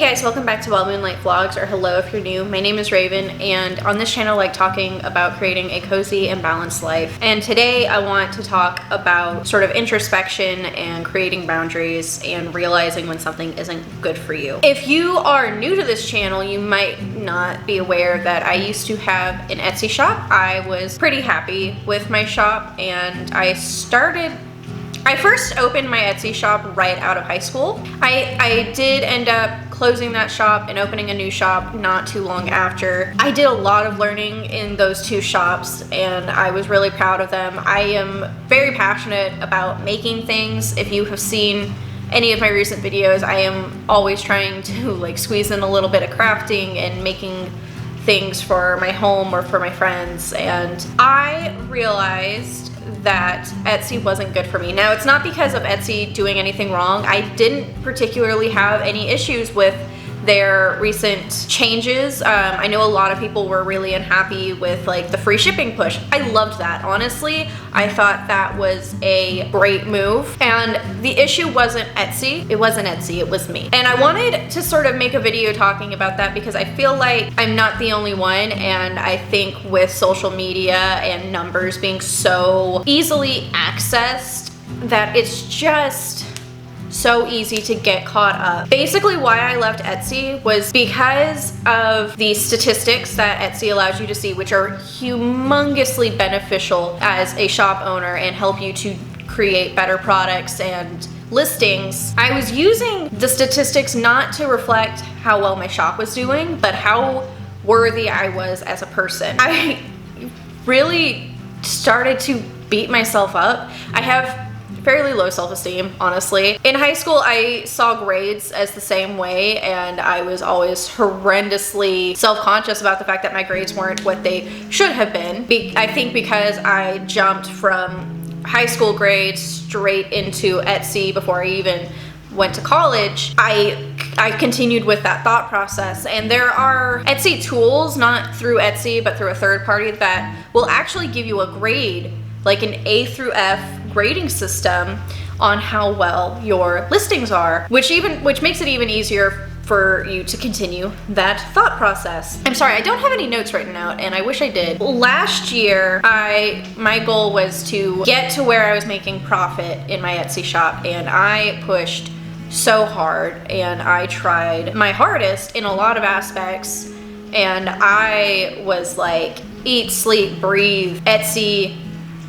guys, welcome back to Wild Moonlight Vlogs, or hello if you're new. My name is Raven, and on this channel I like talking about creating a cozy and balanced life. And today I want to talk about sort of introspection and creating boundaries and realizing when something isn't good for you. If you are new to this channel, you might not be aware that I used to have an Etsy shop. I was pretty happy with my shop, and I first opened my Etsy shop right out of high school. I did end up closing that shop and opening a new shop not too long after. I did a lot of learning in those two shops, and I was really proud of them. I am very passionate about making things. If you have seen any of my recent videos, I am always trying to like squeeze in a little bit of crafting and making things for my home or for my friends, and I realized that Etsy wasn't good for me. Now, it's not because of Etsy doing anything wrong. I didn't particularly have any issues with their recent changes. I know a lot of people were really unhappy with like the free shipping push. I loved that, honestly. I thought that was a great move. And the issue wasn't Etsy. It wasn't Etsy, it was me. And I wanted to sort of make a video talking about that because I feel like I'm not the only one. And I think with social media and numbers being so easily accessed, that it's just so easy to get caught up. Basically, why I left Etsy was because of the statistics that Etsy allows you to see, which are humongously beneficial as a shop owner and help you to create better products and listings. I was using the statistics not to reflect how well my shop was doing, but how worthy I was as a person. I really started to beat myself up. I have fairly low self-esteem, honestly. In high school, I saw grades as the same way, and I was always horrendously self-conscious about the fact that my grades weren't what they should have been. I think because I jumped from high school grades straight into Etsy before I even went to college, I continued with that thought process. And there are Etsy tools, not through Etsy, but through a third party, that will actually give you a grade, like an A through F grading system on how well your listings are, which makes it even easier for you to continue that thought process. I'm sorry, I don't have any notes written out, and I wish I did. Last year, my goal was to get to where I was making profit in my Etsy shop, and I pushed so hard, and I tried my hardest in a lot of aspects, and I was like, eat, sleep, breathe Etsy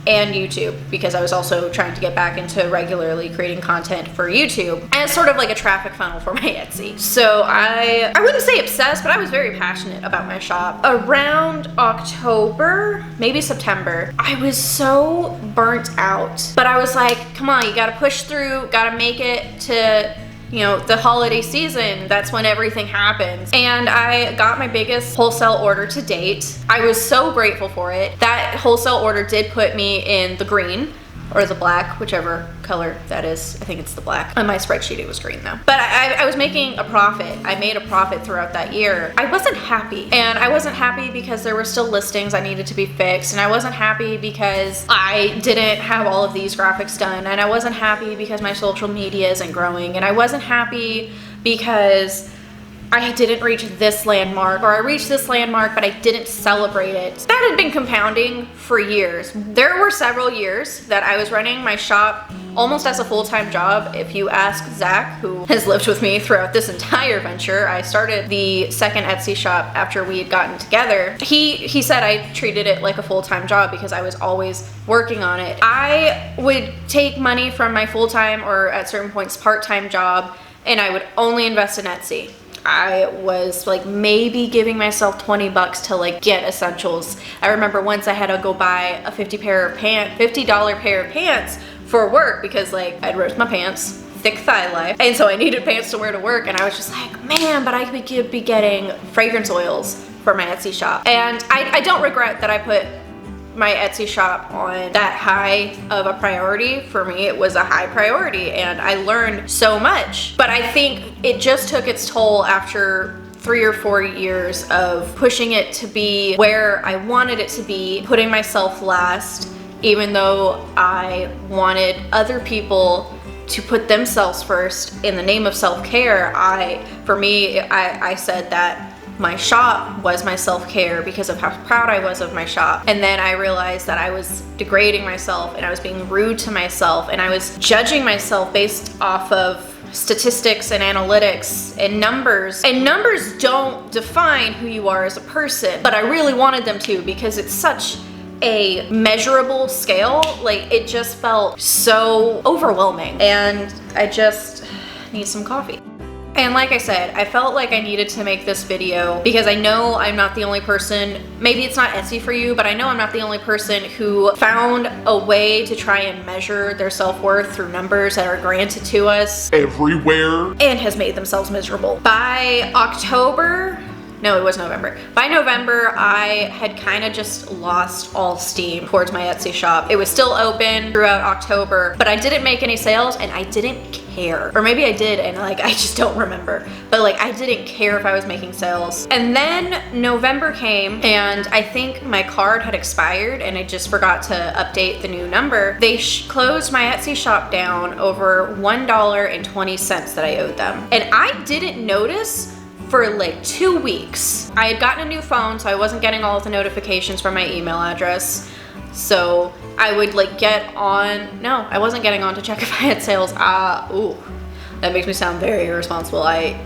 and YouTube, because I was also trying to get back into regularly creating content for YouTube as sort of like a traffic funnel for my Etsy. So I wouldn't say obsessed, but I was very passionate about my shop. Around October, maybe September, I was so burnt out, but I was like, come on, you gotta push through, gotta make it to, you know, the holiday season. That's when everything happens. And I got my biggest wholesale order to date. I was so grateful for it. That wholesale order did put me in the green or the black, whichever color that is. I think it's the black. On my spreadsheet it was green though. But I was making a profit. I made a profit throughout that year. I wasn't happy. And I wasn't happy because there were still listings I needed to be fixed. And I wasn't happy because I didn't have all of these graphics done. And I wasn't happy because my social media isn't growing. And I wasn't happy because I didn't reach this landmark, or I reached this landmark but I didn't celebrate it. That had been compounding for years. There were several years that I was running my shop almost as a full-time job. If you ask Zach, who has lived with me throughout this entire venture, I started the second Etsy shop after we had gotten together. He said I treated it like a full-time job because I was always working on it. I would take money from my full-time, or at certain points part-time job, and I would only invest in Etsy. I was like maybe giving myself 20 bucks to like get essentials. I remember once I had to go buy a $50 pair of pants for work because like I'd ripped my pants, thick thigh life, and so I needed pants to wear to work, and I was just like, man, but I could be getting fragrance oils for my Etsy shop. And I don't regret that I put my Etsy shop on that high of a priority. For me, it was a high priority, and I learned so much. But I think it just took its toll after 3 or 4 years of pushing it to be where I wanted it to be, putting myself last, even though I wanted other people to put themselves first in the name of self-care, I said that my shop was my self-care because of how proud I was of my shop. And then I realized that I was degrading myself and I was being rude to myself and I was judging myself based off of statistics and analytics and numbers. And numbers don't define who you are as a person, but I really wanted them to because it's such a measurable scale. Like, it just felt so overwhelming and I just need some coffee. And like I said, I felt like I needed to make this video because I know I'm not the only person, maybe it's not Etsy for you, but I know I'm not the only person who found a way to try and measure their self-worth through numbers that are granted to us everywhere and has made themselves miserable. By October, no, it was November. By November, I had kind of just lost all steam towards my Etsy shop. It was still open throughout October, but I didn't make any sales and I didn't care. Or maybe I did and like, I just don't remember. But like, I didn't care if I was making sales. And then November came and I think my card had expired and I just forgot to update the new number. They closed my Etsy shop down over $1.20 that I owed them. And I didn't notice for like 2 weeks. I had gotten a new phone, so I wasn't getting all of the notifications from my email address. So I would like get on, no, I wasn't getting on to check if I had sales. Ooh, that makes me sound very irresponsible. I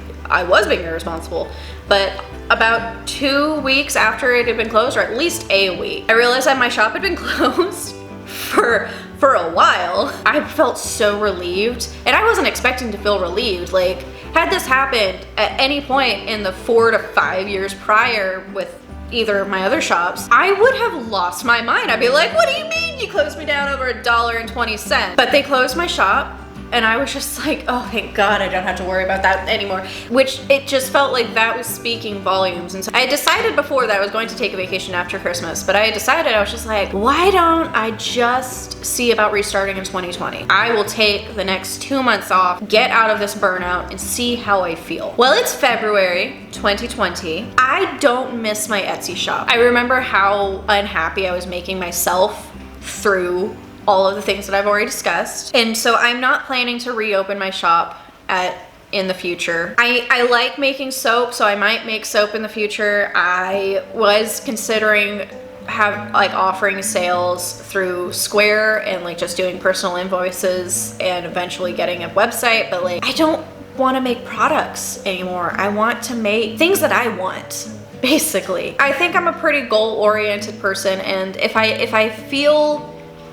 was being irresponsible. But about 2 weeks after it had been closed, or at least a week, I realized that my shop had been closed for a while. I felt so relieved, and I wasn't expecting to feel relieved. Like, had this happened at any point in the 4 to 5 years prior with either of my other shops, I would have lost my mind. I'd be like, what do you mean you closed me down over $1.20? But they closed my shop and I was just like, oh, thank God I don't have to worry about that anymore. Which it just felt like that was speaking volumes. And so I decided before that I was going to take a vacation after Christmas, but I decided, I was just like, why don't I just see about restarting in 2020? I will take the next 2 months off, get out of this burnout and see how I feel. Well, it's February 2020. I don't miss my Etsy shop. I remember how unhappy I was making myself through all of the things that I've already discussed. And so I'm not planning to reopen my shop in the future. I like making soap, so I might make soap in the future. I was considering offering sales through Square and like just doing personal invoices and eventually getting a website, but like, I don't want to make products anymore. I want to make things that I want. Basically, I think I'm a pretty goal-oriented person, and if I feel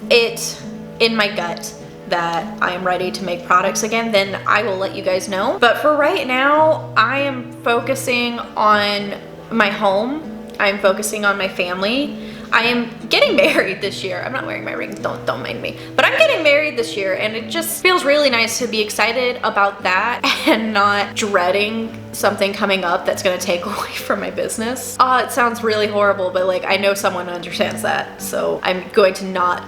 it in my gut that I am ready to make products again, then I will let you guys know. But for right now, I am focusing on my home. I'm focusing on my family. I am getting married this year. I'm not wearing my ring, don't mind me. But I'm getting married this year and it just feels really nice to be excited about that and not dreading something coming up that's gonna take away from my business. It sounds really horrible, but like, I know someone understands that. So I'm going to not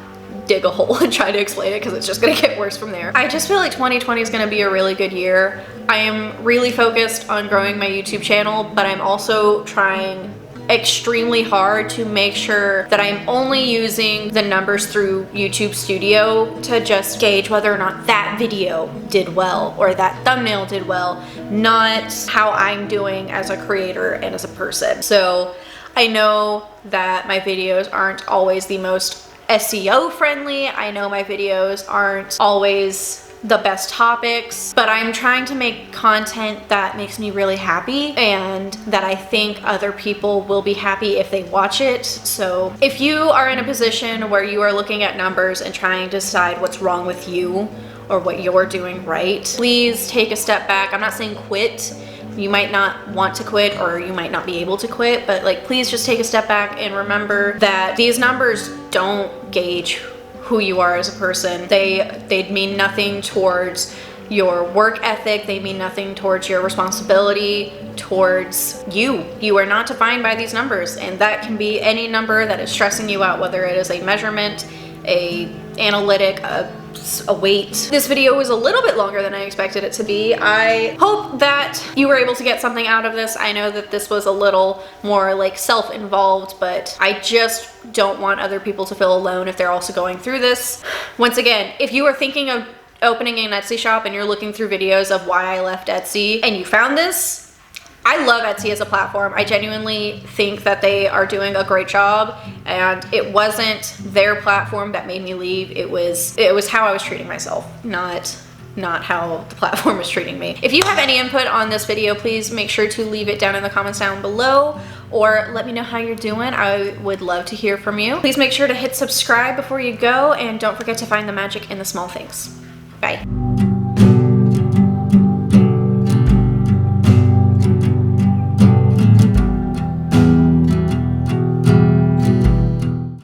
dig a hole and try to explain it because it's just gonna get worse from there. I just feel like 2020 is gonna be a really good year. I am really focused on growing my YouTube channel, but I'm also trying extremely hard to make sure that I'm only using the numbers through YouTube Studio to just gauge whether or not that video did well or that thumbnail did well, not how I'm doing as a creator and as a person. So I know that my videos aren't always the most SEO friendly. I know my videos aren't always the best topics, but I'm trying to make content that makes me really happy and that I think other people will be happy if they watch it. So if you are in a position where you are looking at numbers and trying to decide what's wrong with you or what you're doing right, please take a step back. I'm not saying quit. You might not want to quit or you might not be able to quit, but like, please just take a step back and remember that these numbers don't gauge who you are as a person. They mean nothing towards your work ethic. They mean nothing towards your responsibility towards you. You are not defined by these numbers, and that can be any number that is stressing you out, whether it is a measurement, a analytic, a weight. This video was a little bit longer than I expected it to be. I hope that you were able to get something out of this. I know that this was a little more like self-involved, but I just don't want other people to feel alone if they're also going through this. Once again, if you are thinking of opening an Etsy shop and you're looking through videos of why I left Etsy and you found this, I love Etsy as a platform. I genuinely think that they are doing a great job, and it wasn't their platform that made me leave. It was how I was treating myself, not how the platform was treating me. If you have any input on this video, please make sure to leave it down in the comments down below, or let me know how you're doing. I would love to hear from you. Please make sure to hit subscribe before you go, and don't forget to find the magic in the small things. Bye.